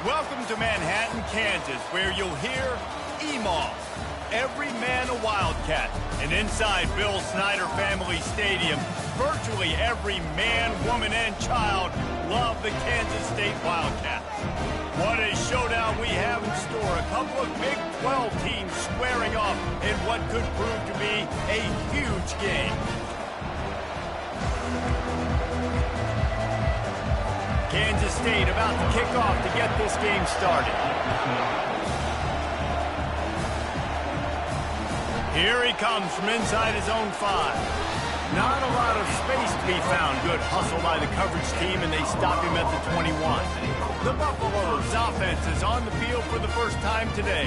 Welcome to Manhattan, Kansas, where you'll hear EMAW, every man a Wildcat. And inside Bill Snyder Family Stadium, virtually every man, woman, and child love the Kansas State Wildcats. What a showdown we have in store. A couple of Big 12 teams squaring off in what could prove to be a huge game. Kansas State about to kick off to get this game started. Here he comes from inside his own 5. Not a lot of space to be found. Good hustle by the coverage team, and they stop him at the 21. The Buffaloes offense is on the field for the first time today.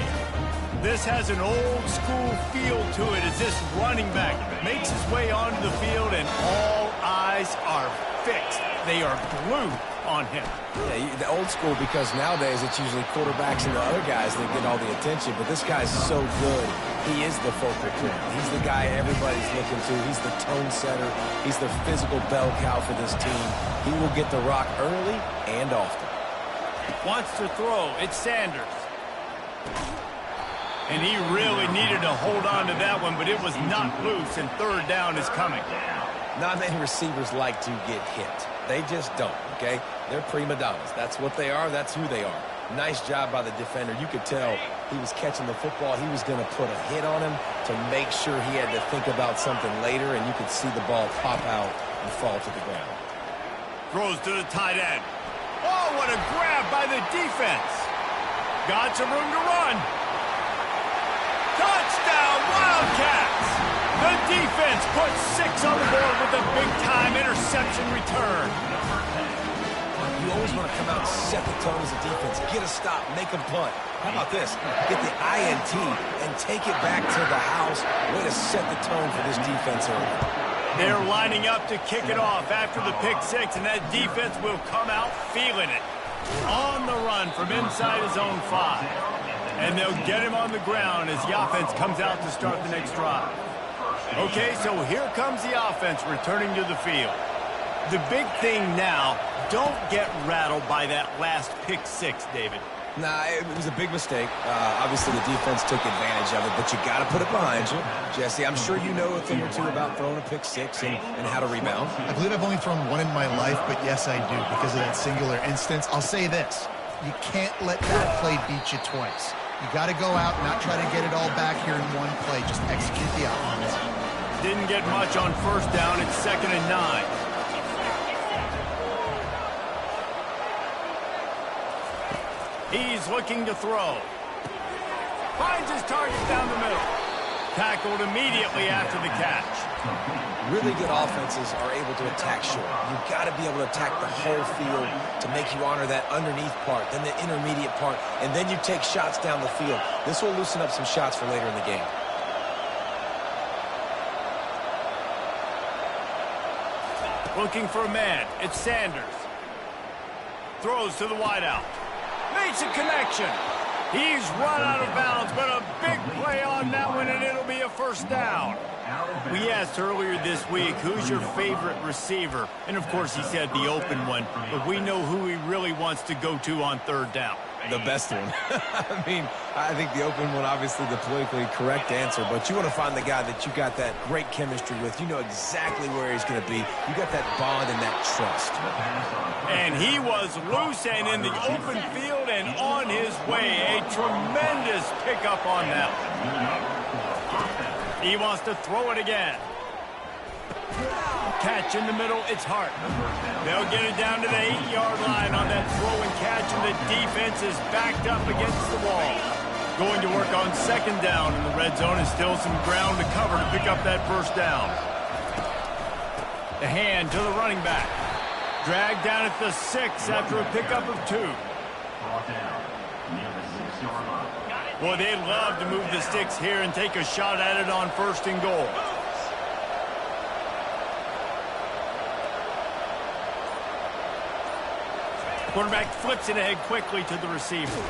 This has an old-school feel to it as this running back makes his way onto the field, and all eyes are fixed. They are glued on him. Yeah, the old school, because nowadays it's usually quarterbacks and the other guys that get all the attention, but this guy's so good. He is the focal point. He's the guy everybody's looking to. He's the tone setter. He's the physical bell cow for this team. He will get the rock early and often. Wants to throw. It's Sanders. And he really needed to hold on to that one, but it was not loose, and third down is coming. Not many receivers like to get hit. They just don't, okay? They're prima donnas. That's what they are. That's who they are. Nice job by the defender. You could tell he was catching the football. He was going to put a hit on him to make sure he had to think about something later, and you could see the ball pop out and fall to the ground. Throws to the tight end. Oh, what a grab by the defense. Got some room to run. Touchdown, Wildcats! The defense puts 6 on the board with a big-time interception return. You always want to come out and set the tone as a defense. Get a stop, make them punt. How about this? Get the INT and take it back to the house. Way to set the tone for this defense early. They're lining up to kick it off after the pick-6, and that defense will come out feeling it. On the run from inside his own 5. And they'll get him on the ground as the offense comes out to start the next drive. Okay, so here comes the offense returning to the field. The big thing now, don't get rattled by that last pick-6, David. Nah, it was a big mistake. Obviously, the defense took advantage of it, but you got to put it behind you. Jesse, I'm sure you know a thing or two about throwing a pick-6 and how to rebound. I believe I've only thrown one in my life, but yes, I do, because of that singular instance. I'll say this. You can't let that play beat you twice. You got to go out and not try to get it all back here in one play. Just execute the offense. Didn't get much on first down. It's 2nd and 9. He's looking to throw. Finds his target down the middle. Tackled immediately after the catch. Really good offenses are able to attack short. You've got to be able to attack the whole field to make you honor that underneath part, then the intermediate part, and then you take shots down the field. This will loosen up some shots for later in the game. Looking for a man. It's Sanders. Throws to the wideout. Makes a connection. He's run out of bounds, but a big play on that one, and it'll be a first down. We asked earlier this week, who's your favorite receiver? And, of course, he said the open one, but we know who he really wants to go to on third down. The best one. I mean, I think the open one, obviously the politically correct answer, but you want to find the guy that you got that great chemistry with. You know exactly where he's going to be. You got that bond and that trust. And he was loose and in the open field and on his way. A tremendous pickup on that one. He wants to throw it again. Catch in the middle, it's Hart. They'll get it down to the 8-yard line on that throw and catch, and the defense is backed up against the wall. Going to work on 2nd down in the red zone, and still some ground to cover to pick up that first down. The hand to the running back. Dragged down at the 6 after a pickup of 2. Boy, they'd love to move the sticks here and take a shot at it on 1st and goal. Quarterback flips it ahead quickly to the receiver.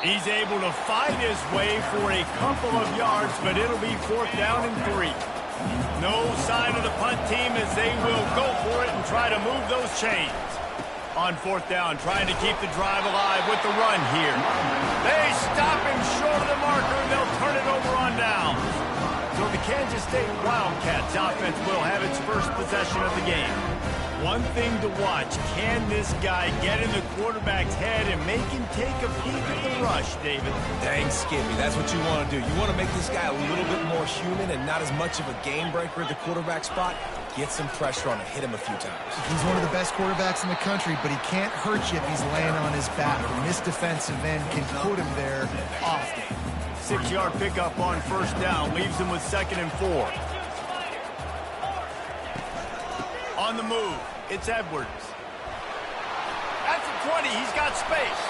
He's able to fight his way for a couple of yards, but it'll be 4th down and 3. No sign of the punt team as they will go for it and try to move those chains. On fourth down, trying to keep the drive alive with the run here. They stop him short of the marker, and they'll turn it over on downs. So the Kansas State Wildcats offense will have its first possession of the game. One thing to watch, can this guy get in the quarterback's head and make him take a peek at the rush, David? Dang, Skippy, that's what you want to do. You want to make this guy a little bit more human and not as much of a game breaker at the quarterback spot. Get some pressure on him, hit him a few times. He's one of the best quarterbacks in the country, but he can't hurt you if he's laying on his back. And this defensive end can put him there often. 6-yard pickup on first down, leaves him with 2nd and 4. On the move, it's Edwards. At the 20, he's got space.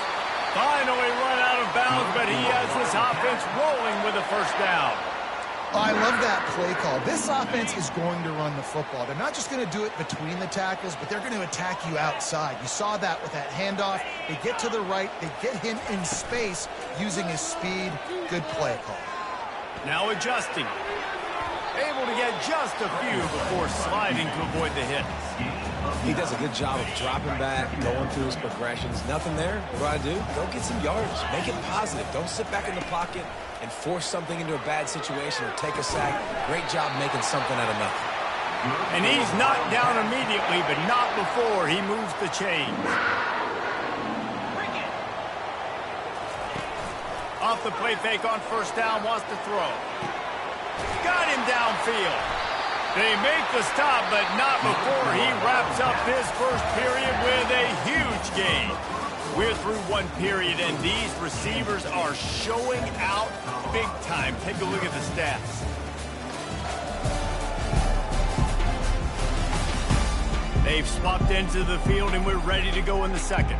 Finally run out of bounds, but he has this offense rolling with a first down. I love that play call. This offense is going to run the football. They're not just going to do it between the tackles, but they're going to attack you outside. You saw that with that handoff. They get to the right. They get him in space using his speed. Good play call. Now adjusting. Able to get just a few before sliding to avoid the hit. He does a good job of dropping back, going through his progressions. Nothing there. What do I do? Go get some yardage. Make it positive. Don't sit back in the pocket and force something into a bad situation or take a sack. Great job making something out of nothing. And he's knocked down immediately, but not before he moves the chains. Off the play fake on first down, wants to throw. Got him downfield. They make the stop, but not before he wraps up his first period with a huge gain. We're through one period, and these receivers are showing out big time. Take a look at the stats. They've swapped into the field, and we're ready to go in the second.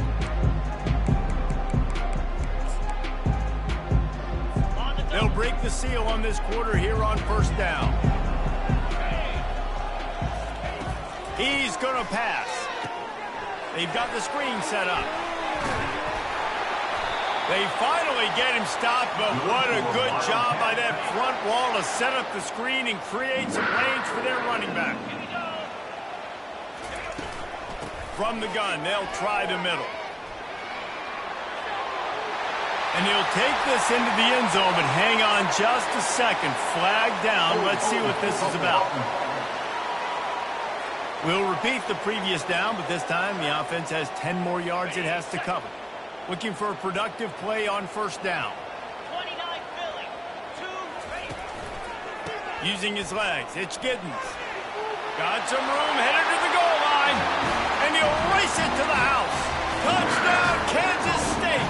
They'll break the seal on this quarter here on first down. He's going to pass. They've got the screen set up. They finally get him stopped, but what a good job by that front wall to set up the screen and create some lanes for their running back. From the gun, they'll try the middle. And he'll take this into the end zone, but hang on just a second. Flag down. Let's see what this is about. We'll repeat the previous down, but this time the offense has 10 more yards it has to cover. Looking for a productive play on first down. 29 Philly. 2 Using his legs, it's Giddens. Got some room, headed to the goal line. And he'll race it to the house. Touchdown, Kansas State.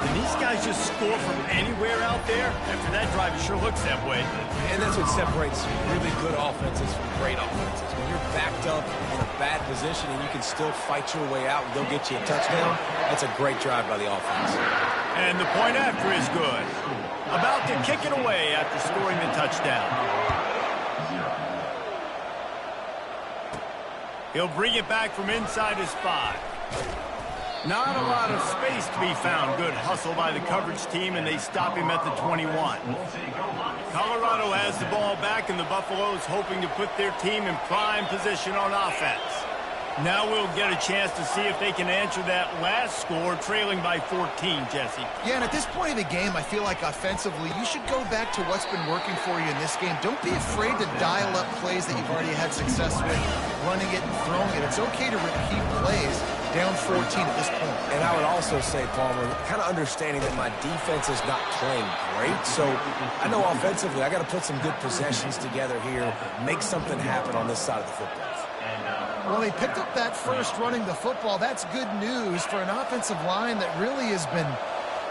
And these guys just score from anywhere out there? After that drive, it sure looks that way. And that's what separates really good offenses from great offenses. When you're backed up in a bad position and you can still fight your way out and they'll get you a touchdown, that's a great drive by the offense. And the point after is good. About to kick it away after scoring the touchdown. He'll bring it back from inside his 5. Not a lot of space to be found. Good hustle by the coverage team, and they stop him at the 21. Colorado has the ball back, and the Buffaloes hoping to put their team in prime position on offense. Now we'll get a chance to see if they can answer that last score, trailing by 14, Jesse. Yeah, and at this point of the game, I feel like offensively, you should go back to what's been working for you in this game. Don't be afraid to dial up plays that you've already had success with, running it and throwing it. It's okay to repeat plays down 14 at this point. And I would also say, Palmer, kind of understanding that my defense is not playing great. So I know offensively, I got to put some good possessions together here, make something happen on this side of the football. Well, they picked up that first running the football. That's good news for an offensive line that really has been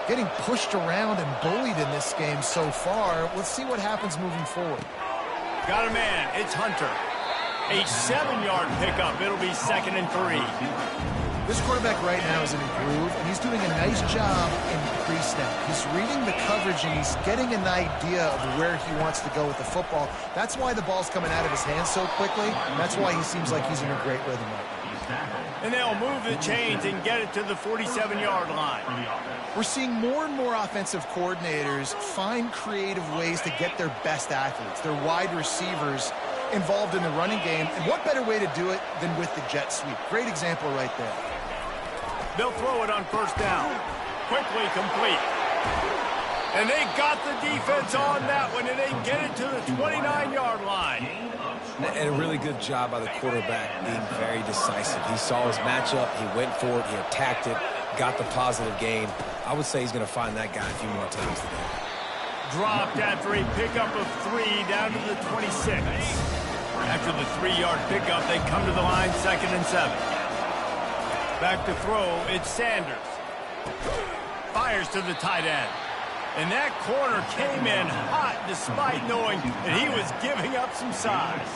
getting pushed around and bullied in this game so far. Let's see what happens moving forward. Got a man. It's Hunter. A 7-yard pickup. It'll be 2nd and 3. This quarterback right now is in a groove, and he's doing a nice job in pre-snap. He's reading the coverage, and he's getting an idea of where he wants to go with the football. That's why the ball's coming out of his hands so quickly. That's why he seems like he's in a great rhythm right now. And they'll move the chains and get it to the 47-yard line. We're seeing more and more offensive coordinators find creative ways to get their best athletes, their wide receivers, involved in the running game, and what better way to do it than with the jet sweep? Great example right there. They'll throw it on first down. Quickly complete. And they got the defense on that one, and they get it to the 29-yard line. And a really good job by the quarterback being very decisive. He saw his matchup, he went for it, he attacked it, got the positive gain. I would say he's going to find that guy a few more times today. Dropped after a pickup of 3 down to the 26. After the 3-yard pickup, they come to the line, 2nd and 7. Back to throw, it's Sanders. Fires to the tight end. And that corner came in hot despite knowing that he was giving up some size.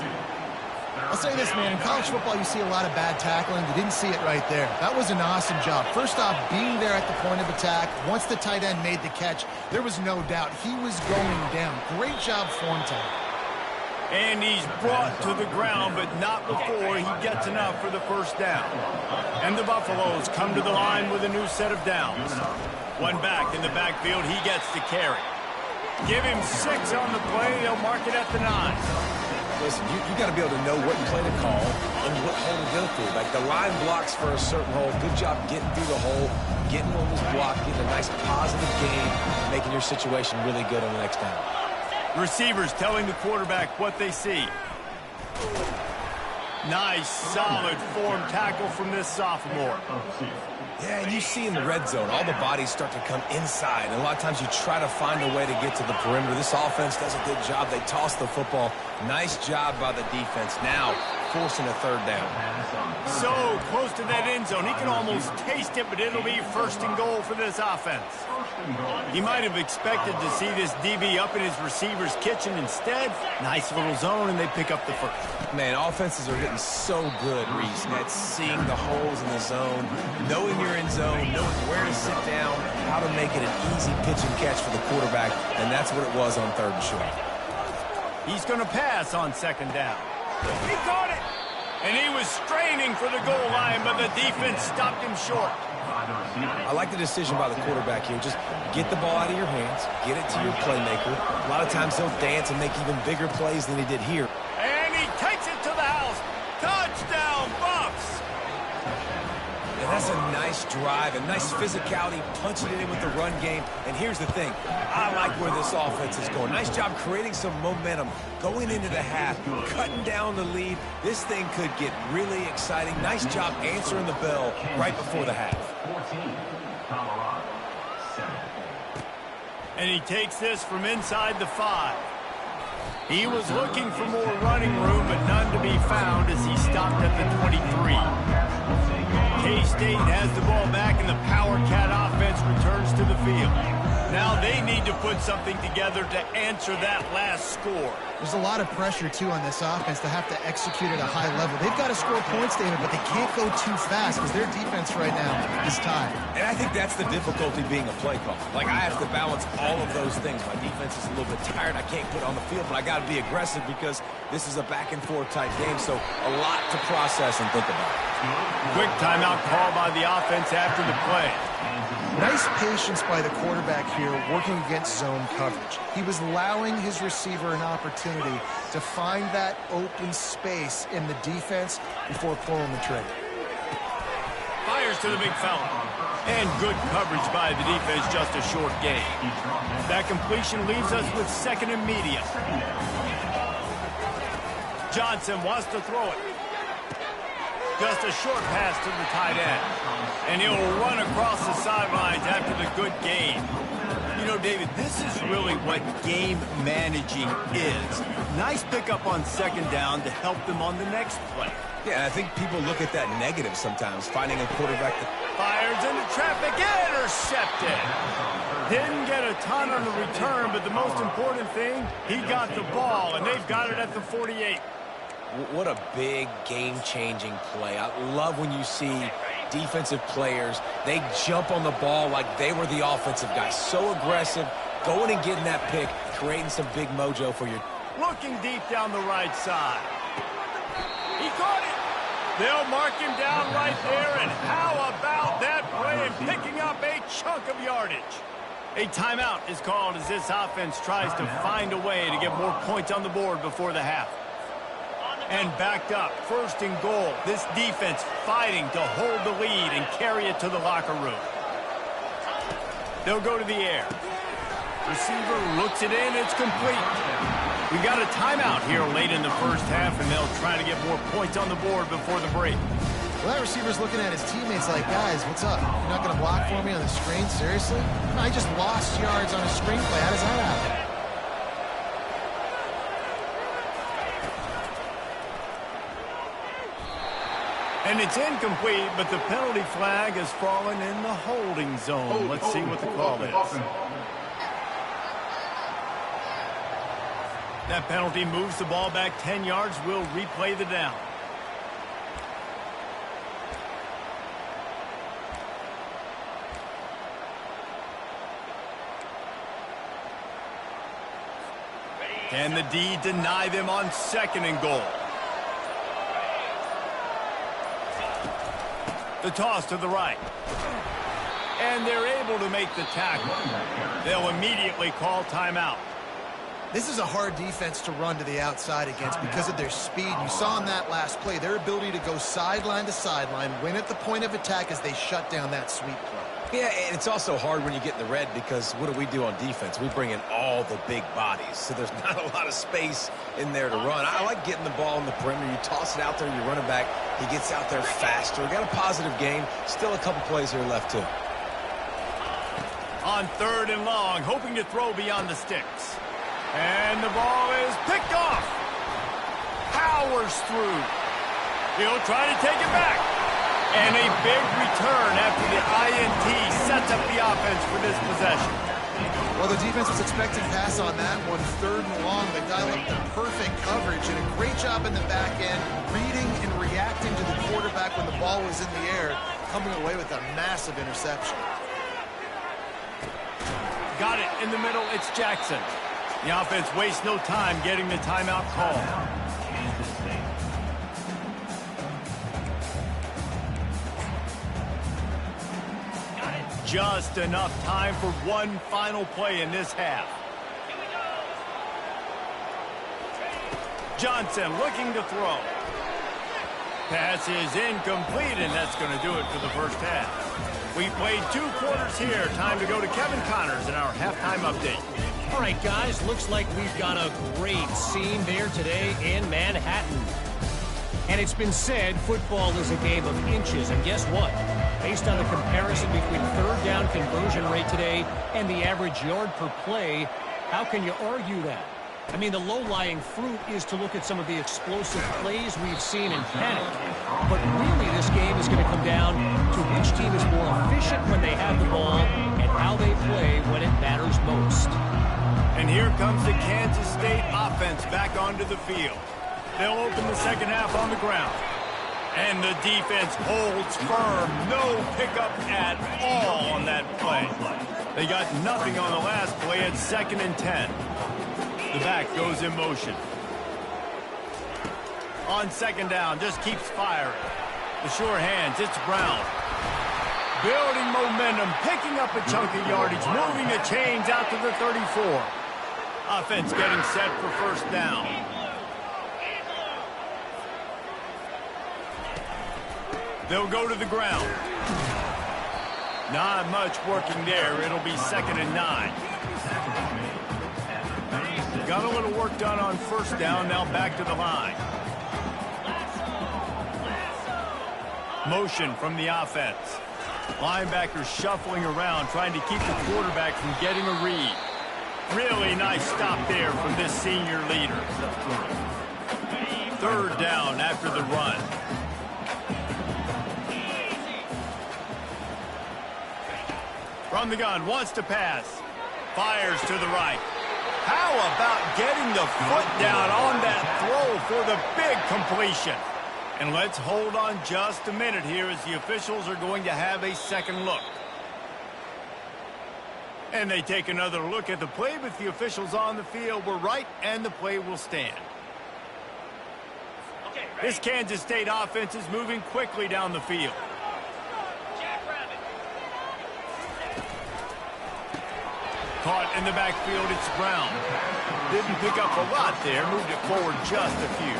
I'll say this, man. In college football, you see a lot of bad tackling. You didn't see it right there. That was an awesome job. First off, being there at the point of attack. Once the tight end made the catch, there was no doubt he was going down. Great job form time. And he's brought to the ground, but not before he gets enough for the first down. And the Buffaloes come to the line with a new set of downs. One back in the backfield, he gets the carry. Give him 6 on the play, they'll mark it at the 9. Listen, you got to be able to know what play to call and what hole to go through. Like, the line blocks for a certain hole. Good job getting through the hole, getting on this block, getting a nice positive gain, making your situation really good on the next down. Receivers telling the quarterback what they see. Nice, solid form tackle from this sophomore. Yeah, and you see in the red zone, all the bodies start to come inside. And a lot of times you try to find a way to get to the perimeter. This offense does a good job. They toss the football. Nice job by the defense. Now, forcing a 3rd down. So close to that end zone. He can almost taste it, but it'll be 1st and goal for this offense. He might have expected to see this DB up in his receiver's kitchen. Instead, nice little zone, and they pick up the 1st. Man, offenses are getting so good, Reese, at seeing the holes in the zone, knowing you're in zone, knowing where to sit down, how to make it an easy pitch and catch for the quarterback, and that's what it was on 3rd and short. He's going to pass on 2nd down. He caught it! And he was straining for the goal line, but the defense stopped him short. I like the decision by the quarterback here. Just get the ball out of your hands, get it to your playmaker. A lot of times he'll dance and make even bigger plays than he did here. And he takes it to the house. Touchdown, Buffs! And that's a nice drive, a nice physicality, punching it in with the run game. And here's the thing. I like where this offense is going. Nice job creating some momentum, going into the half, cutting down the lead. This thing could get really exciting. Nice job answering the bell right before the half. And he takes this from inside the 5. He was looking for more running room, but none to be found as he stopped at the 23. K-State has the ball back, and the Power Cat offense returns to the field. Now they need to put something together to answer that last score. There's a lot of pressure, too, on this offense to have to execute at a high level. They've got to score points, David, but they can't go too fast because their defense right now is tied. And I think that's the difficulty being a play call. Like, I have to balance all of those things. My defense is a little bit tired. I can't put on the field, but I got to be aggressive because this is a back-and-forth type game, so a lot to process and think about. Quick timeout call by the offense after the play. Nice patience by the quarterback here working against zone coverage. He was allowing his receiver an opportunity to find that open space in the defense before pulling the trigger. Fires to the big fella. And good coverage by the defense, just a short gain. That completion leaves us with 2nd and medium. Johnson wants to throw it. Just a short pass to the tight end. And he'll run across the sidelines after the good gain. You know, David, this is really what game managing is. Nice pickup on 2nd down to help them on the next play. Yeah, I think people look at that negative sometimes, finding a quarterback that fires into traffic, intercepted. Didn't get a ton on the return, but the most important thing, he got the ball, and they've got it at the 48. What a big game-changing play. I love when you see defensive players, they jump on the ball like they were the offensive guys. So aggressive, going and getting that pick, creating some big mojo for your... Looking deep down the right side. He caught it. They'll mark him down right there, and how about that play and picking up a chunk of yardage? A timeout is called as this offense tries to find a way to get more points on the board before the half. And backed up, 1st and goal. This defense fighting to hold the lead and carry it to the locker room. They'll go to the air. Receiver looks it in, it's complete. We got a timeout here late in the first half, and they'll try to get more points on the board before the break. Well, that receiver's looking at his teammates like, guys, what's up? You're not going to block for me on the screen? Seriously? I just lost yards on a screen play. How does that happen? And it's incomplete, but the penalty flag has fallen in the holding zone. Let's see what the call is. That penalty moves the ball back 10 yards. We'll replay the down. Can the D deny them on 2nd and goal? The toss to the right. And they're able to make the tackle. They'll immediately call timeout. This is a hard defense to run to the outside against because of their speed. You saw in that last play their ability to go sideline to sideline, win at the point of attack as they shut down that sweep play. Yeah, and it's also hard when you get in the red because what do we do on defense? We bring in all the big bodies, so there's not a lot of space in there to run. I like getting the ball in the perimeter. You toss it out there, you run it back. He gets out there faster. Got a positive game. Still a couple plays here left, too. On 3rd and long, hoping to throw beyond the sticks. And the ball is picked off. Powers through. He'll try to take it back. And a big return after the INT sets up the offense for this possession. Well, the defense was expecting pass on that one. 3rd and long, they dialed up the perfect coverage and a great job in the back end, reading and reacting to the quarterback when the ball was in the air, coming away with a massive interception. Got it in the middle. It's Jackson. The offense wastes no time getting the timeout call. Just enough time for one final play in this half. Johnson looking to throw. Pass is incomplete, and that's going to do it for the first half. We played 2 quarters here. Time to go to Kevin Connors in our halftime update. All right, guys, looks like we've got a great scene there today in Manhattan. And it's been said football is a game of inches, and guess what? Based on the comparison between 3rd down conversion rate today and the average yard per play, how can you argue that? I mean, the low-lying fruit is to look at some of the explosive plays we've seen in panic. But really, this game is going to come down to which team is more efficient when they have the ball and how they play when it matters most. And here comes the Kansas State offense back onto the field. They'll open the second half on the ground. And the defense holds firm. No pickup at all on that play. They got nothing on the last play at 2nd and 10. The back goes in motion. On 2nd down, just keeps firing. The sure hands, it's Brown. Building momentum, picking up a chunk of yardage, moving the chains out to the 34. Offense getting set for 1st down. They'll go to the ground. Not much working there. It'll be 2nd and 9. Got a little work done on 1st down. Now back to the line. Motion from the offense. Linebackers shuffling around, trying to keep the quarterback from getting a read. Really nice stop there from this senior leader. 3rd down after the run. From the gun, wants to pass. Fires to the right. How about getting the foot down on that throw for the big completion? And let's hold on just a minute here as the officials are going to have a second look. And they take another look at the play, but the officials on the field were right, and the play will stand. This Kansas State offense is moving quickly down the field. Caught in the backfield, it's Brown. didn't pick up a lot there, moved it forward just a few.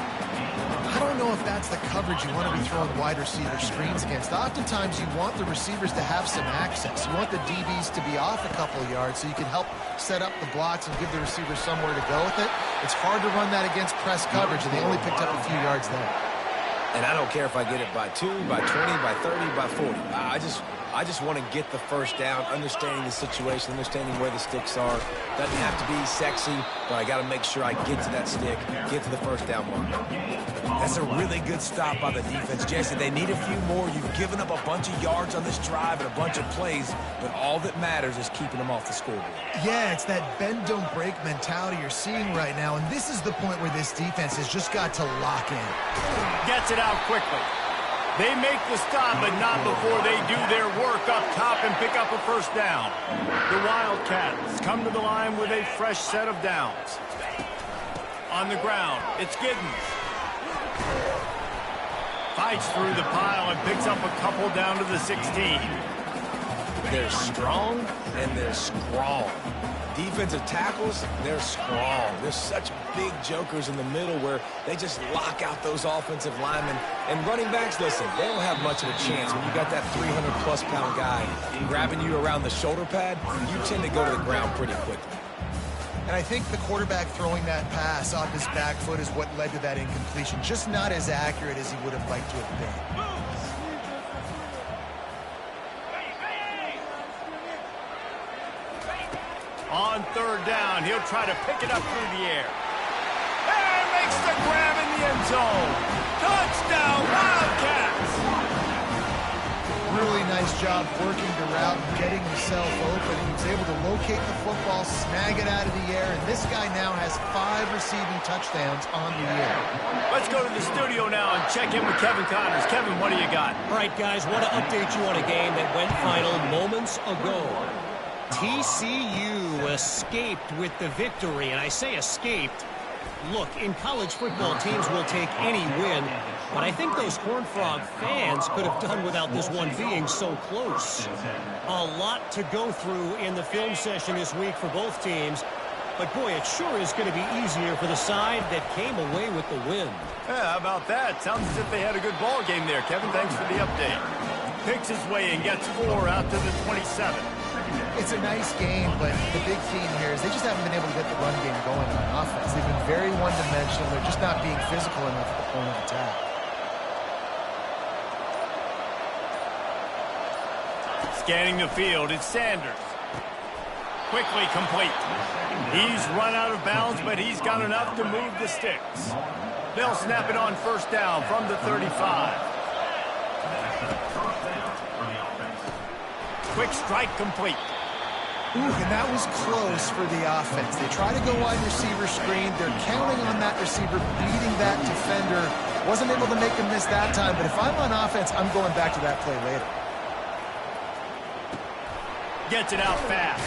I don't know if that's the coverage you want to be throwing wide receiver screens against. Oftentimes, you want the receivers to have some access. You want the DBs to be off a couple of yards so you can help set up the blocks and give the receiver somewhere to go with it. It's hard to run that against press coverage, and they only picked up a few yards there. And I don't care if I get it by 2, by 20, by 30, by 40. I just want to get the first down, understanding the situation, understanding where the sticks are. Doesn't have to be sexy, but I got to make sure I get to that stick, get to the first down mark. That's a really good stop by the defense, Jesse. They need a few more. You've given up a bunch of yards on this drive and a bunch of plays, but all that matters is keeping them off the scoreboard. Yeah, it's that bend, don't break mentality you're seeing right now, and this is the point where this defense has just got to lock in. Gets it out quickly. They make the stop, but not before they do their work up top and pick up a first down. The Wildcats come to the line with a fresh set of downs. On the ground, it's Giddens. Fights through the pile and picks up a couple down to the 16. They're strong and they're strong. Defensive tackles, they're strong. There's such big jokers in the middle where they just lock out those offensive linemen. And running backs, listen, they don't have much of a chance. When you got that 300-plus pound guy grabbing you around the shoulder pad, you tend to go to the ground pretty quickly. And I think the quarterback throwing that pass off his back foot is what led to that incompletion. Just not as accurate as he would have liked to have been. On third down, he'll try to pick it up through the air. And makes the grab in the end zone. Touchdown, Wildcats! Really nice job working the route and getting himself open. He was able to locate the football, snag it out of the air, and this guy now has 5 receiving touchdowns on the year. Let's go to the studio now and check in with Kevin Connors. Kevin, what do you got? All right, guys, want to update you on a game that went final moments ago. TCU escaped with the victory, and I say escaped. Look, in college football, teams will take any win, but I think those Horned Frog fans could have done without this one being so close. A lot to go through in the film session this week for both teams, but boy, it sure is going to be easier for the side that came away with the win. Yeah, how about that? Sounds as if they had a good ball game there. Kevin, thanks for the update. Picks his way and gets 4 out to the 27. It's a nice game, but the big theme here is they just haven't been able to get the run game going on offense. They've been very one-dimensional. They're just not being physical enough at the point of attack. Scanning the field, it's Sanders. Quickly complete. He's run out of bounds, but he's got enough to move the sticks. They'll snap it on first down from the 35. Quick strike complete. Ooh, and that was close for the offense. They try to go wide receiver screen. They're counting on that receiver beating that defender. Wasn't able to make him miss that time, but if I'm on offense, I'm going back to that play later. Gets it out fast.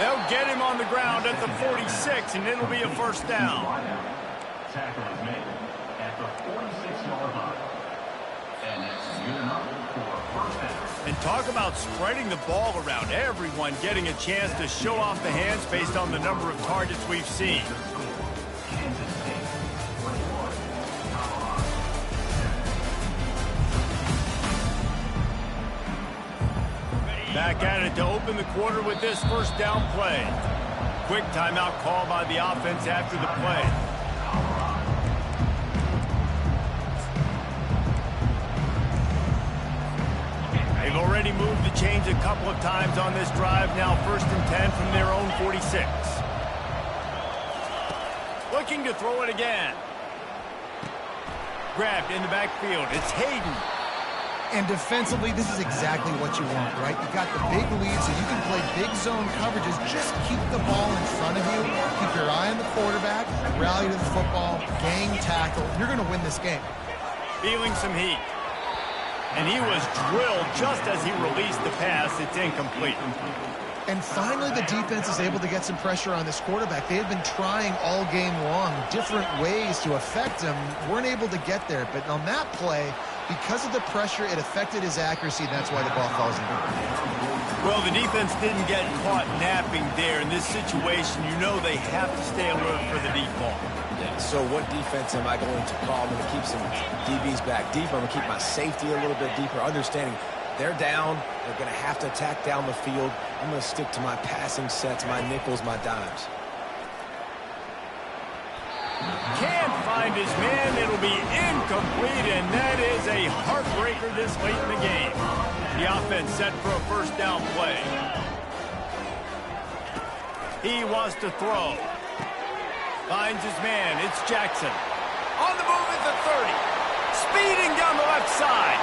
They'll get him on the ground at the 46, and it'll be a first down. Tackle is made at the 46-yard line. And it's good enough for a first down. And talk about spreading the ball around. Everyone getting a chance to show off the hands based on the number of targets we've seen. Back at it to open the quarter with this first down play. Quick timeout call by the offense after the play. They've already moved the chains a couple of times on this drive. Now 1st and 10 from their own 46. Looking to throw it again. Grabbed in the backfield. It's Hayden. And defensively, this is exactly what you want, right? You got the big lead, so you can play big zone coverages. Just keep the ball in front of you. Keep your eye on the quarterback. Rally to the football. Gang tackle. You're going to win this game. Feeling some heat. And he was drilled just as he released the pass. It's incomplete. And finally, the defense is able to get some pressure on this quarterback. They have been trying all game long different ways to affect him. Weren't able to get there. But on that play, because of the pressure, it affected his accuracy, and that's why the ball falls in. Well, the defense didn't get caught napping there. In this situation, you know they have to stay alert for the deep ball. Yeah, so what defense am I going to call? I'm going to keep some DBs back deeper. I'm going to keep my safety a little bit deeper, understanding they're down. They're going to have to attack down the field. I'm going to stick to my passing sets, my nickels, my dimes. Can't find his man. It'll be incomplete, and that is a heartbreaker this late in the game. The offense set for a first down play. He wants to throw. Finds his man. It's Jackson. On the move at the 30. Speeding down the left side.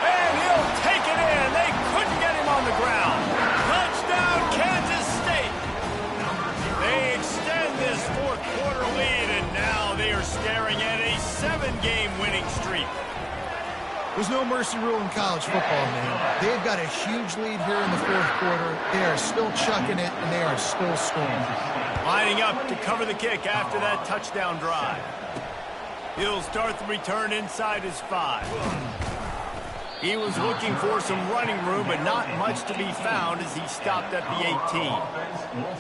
And he'll take it in. They couldn't get him on the ground. Touchdown, Kansas State. They extend this fourth quarter lead, and now they are staring at a 7-game winning streak. There's no mercy rule in college football, man. They've got a huge lead here in the fourth quarter. They are still chucking it, and they are still scoring. Lining up to cover the kick after that touchdown drive. He'll start the return inside his 5. He was looking for some running room, but not much to be found as he stopped at the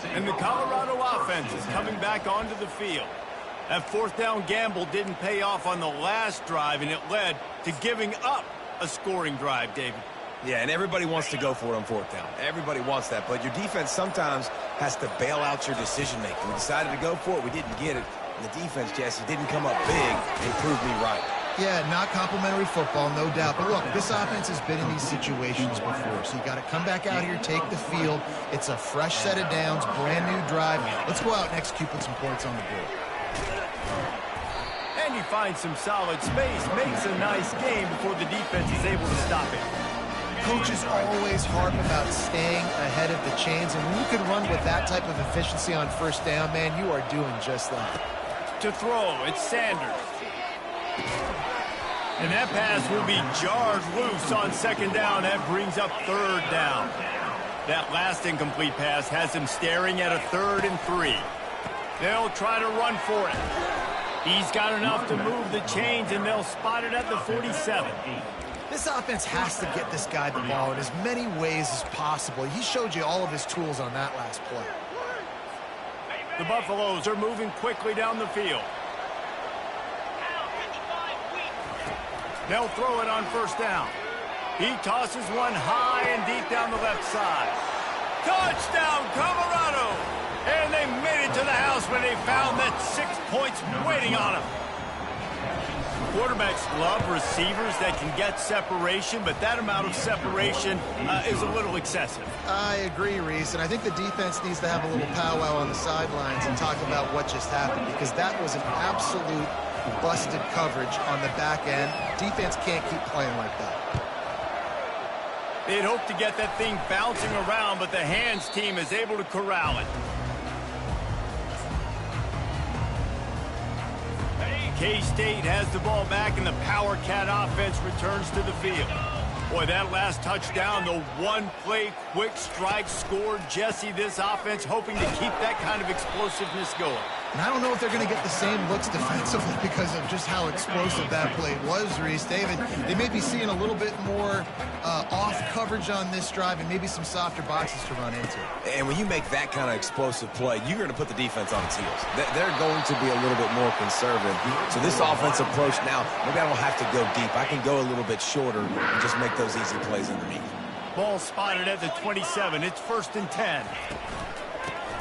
18. And the Colorado offense is coming back onto the field. That fourth down gamble didn't pay off on the last drive, and it led to giving up a scoring drive, David. Yeah, and everybody wants to go for it on fourth down. Everybody wants that, but your defense sometimes has to bail out your decision-making. We decided to go for it. We didn't get it. And the defense, Jesse, didn't come up big and prove me right. Yeah, not complimentary football, no doubt. But look, this offense has been in these situations before, so you got to come back out here, take the field. It's a fresh set of downs, brand new drive. Let's go out and execute, put some points on the board. And he finds some solid space, makes a nice game before the defense is able to stop it. Coaches always harp about staying ahead of the chains, and when you can run with that type of efficiency on first down, man, you are doing just that. To throw, it's Sanders. And that pass will be jarred loose on second down. That brings up third down. That last incomplete pass has him staring at a 3rd and 3. They'll try to run for it. He's got enough to move the chains, and they'll spot it at the 47. This offense has to get this guy the ball in as many ways as possible. He showed you all of his tools on that last play. The Buffaloes are moving quickly down the field. They'll throw it on first down. He tosses one high and deep down the left side. Touchdown, Colorado! And they made it to the house when they found that 6 points waiting on them. Quarterbacks love receivers that can get separation, but that amount of separation is a little excessive. I agree, Reese, and I think the defense needs to have a little powwow on the sidelines and talk about what just happened, because that was an absolute busted coverage on the back end. Defense can't keep playing like that. They'd hope to get that thing bouncing around, but the hands team is able to corral it. K-State has the ball back, and the Power Cat offense returns to the field. Boy, that last touchdown, the one-play quick strike scored. Jesse, this offense hoping to keep that kind of explosiveness going. And I don't know if they're going to get the same looks defensively because of just how explosive that play was, Reese. David, they may be seeing a little bit more off coverage on this drive and maybe some softer boxes to run into. And when you make that kind of explosive play, you're going to put the defense on its heels. They're going to be a little bit more conservative. So this offensive approach now, maybe I don't have to go deep. I can go a little bit shorter and just make those easy plays underneath. Ball spotted at the 27. It's 1st and 10.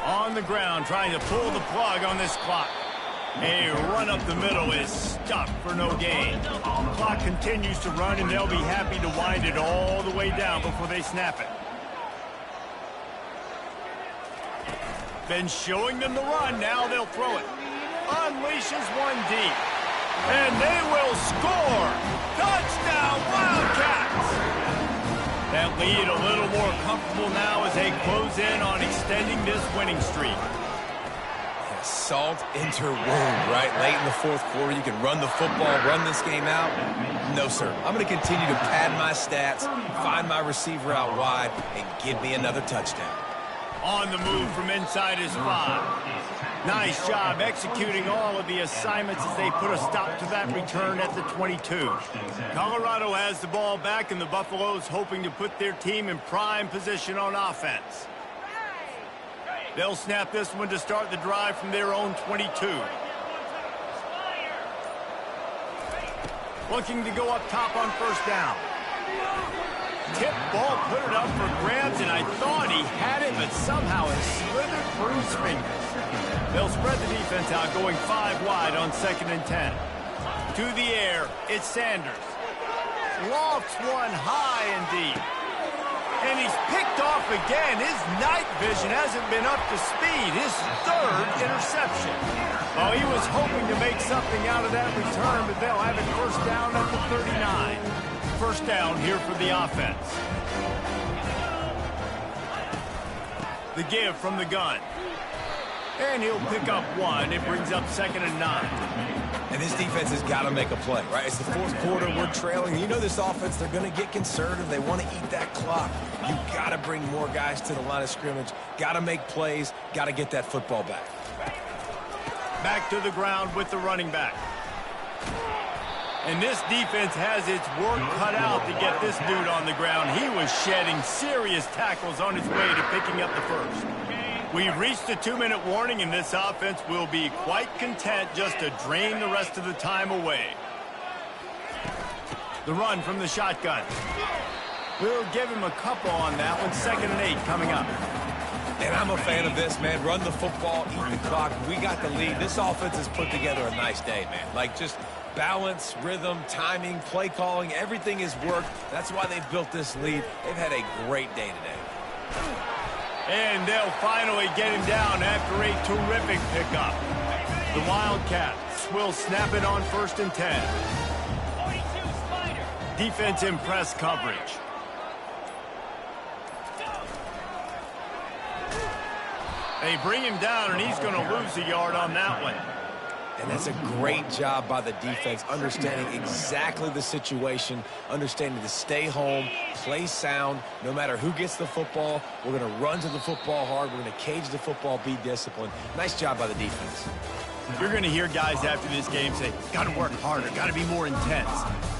On the ground, trying to pull the plug on this clock. A run up the middle is stuck for no gain. The clock continues to run, and they'll be happy to wind it all the way down before they snap it. Been showing them the run. Now they'll throw it. Unleashes one deep. And they will score. Touchdown, Wildcats! That lead a little more comfortable now as they close in on extending this winning streak. Salt into wound, right? Late in the fourth quarter, you can run the football, run this game out. No, sir. I'm going to continue to pad my stats, find my receiver out wide, and give me another touchdown. On the move from inside his 5. Nice job executing all of the assignments as they put a stop to that return at the 22. Colorado has the ball back, and the Buffaloes hoping to put their team in prime position on offense. They'll snap this one to start the drive from their own 22. Looking to go up top on first down. Tip ball, put it up for grabs, and I thought he had it, but somehow it slithered through his fingers. They'll spread the defense out, going 5 wide on 2nd and 10. To the air, it's Sanders. Lofts one high and deep. And he's picked off again. His night vision hasn't been up to speed. His 3rd interception. Well, he was hoping to make something out of that return, but they'll have it first down at the 39. First down here for the offense. The give from the gun. And he'll pick up 1. It brings up 2nd and 9. And this defense has got to make a play, right? It's the 4th quarter. We're trailing. You know this offense, they're going to get conservative. They want to eat that clock. You got to bring more guys to the line of scrimmage. Got to make plays. Got to get that football back. Back to the ground with the running back. And this defense has its work cut out to get this dude on the ground. He was shedding serious tackles on his way to picking up the first. We've reached a 2-minute warning, and this offense will be quite content just to drain the rest of the time away. The run from the shotgun. We'll give him a couple on that one. 2nd and 8 coming up. And I'm a fan of this, man. Run the football, eat the clock. We got the lead. This offense has put together a nice day, man. Like, just balance, rhythm, timing, play calling, everything has worked. That's why they've built this lead. They've had a great day today. And they'll finally get him down after a terrific pickup. The Wildcats will snap it on 1st and 10. Defense in press coverage. They bring him down, and he's going to lose a yard on that one. And that's a great job by the defense, understanding exactly the situation, understanding to stay home, play sound, no matter who gets the football. We're going to run to the football hard. We're going to cage the football, be disciplined. Nice job by the defense. You're going to hear guys after this game say, got to work harder, got to be more intense.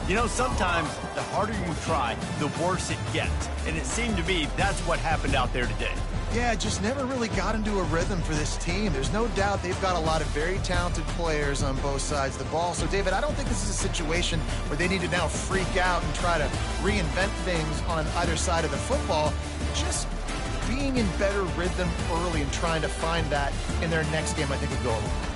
You know, sometimes the harder you try, the worse it gets. And it seemed to be that's what happened out there today. Yeah, just never really got into a rhythm for this team. There's no doubt they've got a lot of very talented players on both sides of the ball. So, David, I don't think this is a situation where they need to now freak out and try to reinvent things on either side of the football. Just being in better rhythm early and trying to find that in their next game, I think would go a long way.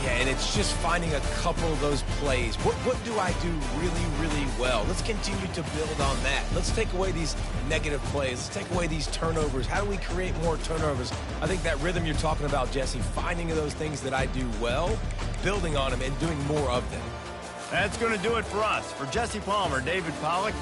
Yeah, and it's just finding a couple of those plays. What do I do really, really well? Let's continue to build on that. Let's take away these negative plays. Let's take away these turnovers. How do we create more turnovers? I think that rhythm you're talking about, Jesse, finding those things that I do well, building on them, and doing more of them. That's going to do it for us. For Jesse Palmer, David Pollack,